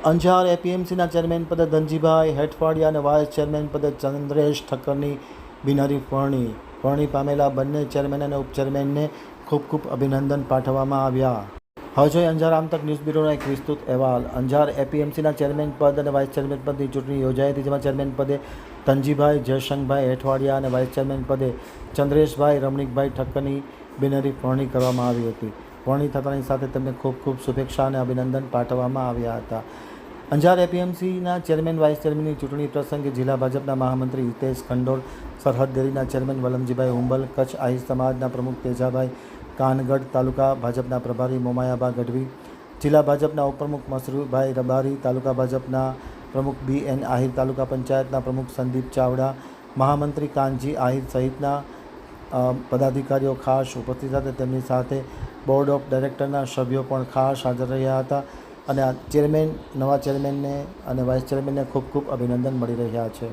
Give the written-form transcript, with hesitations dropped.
Anjar એપીએમસીના chairman પદે ધનજીભાઈ હેઠવાડિયા અને vice chairman પદે ચંદ્રેશ ઠક્કરની બિનહરીફ વરણી પામેલા બંને ચેરમેન અને ઉપચેરમેનને ખૂબ ખૂબ અભિનંદન પાઠવવામાં આવ્યા. હવે જોઈએ અંજાર આમતક ન્યૂઝ બ્યુરોનો એક વિસ્તૃત અહેવાલ. અંજાર એપીએમસીના ચેરમેન પદ અને વાઇસ ચેરમેન પદની ચૂંટણી યોજાઈ હતી, જેમાં ચેરમેન પદે ધનજીભાઈ જયશંકભાઈ હેઠવાડિયા અને વાઇસ ચેરમેન પદે ચંદ્રેશભાઈ રમણીકભાઈ ઠક્કરની બિનહરીફ વરણી કરવામાં આવી હતી. વરણી થતાની સાથે તેમને ખૂબ ખૂબ શુભેચ્છા અને અભિનંદન પાઠવવામાં આવ્યા હતા. અંજાર એપીએમસીના ચેરમેન વાઇસ ચેરમેનની ચૂંટણી પ્રસંગે જિલ્લા ભાજપના મહામંત્રી હિતેશ ખંડોળ, સરહદ ડેરીના ચેરમેન વલમજીભાઈ હુંબલ, કચ્છ આહિર સમાજના પ્રમુખ તેજાભાઈ કાનગડ, તાલુકા ભાજપના પ્રભારી મોમાયાબા ગઢવી, જિલ્લા ભાજપના ઉપપ્રમુખ મસરૂભાઈ રબારી, તાલુકા ભાજપના પ્રમુખ BN આહિર, તાલુકા પંચાયતના પ્રમુખ સંદીપ ચાવડા, મહામંત્રી કાનજી આહિર સહિતના પદાધિકારીઓ ખાસ ઉપસ્થિત હતા. તેમની સાથે બોર્ડ ઓફ ડાયરેક્ટરના સભ્યો પણ ખાસ હાજર રહ્યા હતા અને આ નવા ચેરમેનને અને વાઇસ ચેરમેનને ખૂબ ખૂબ અભિનંદન મળી રહ્યા છે.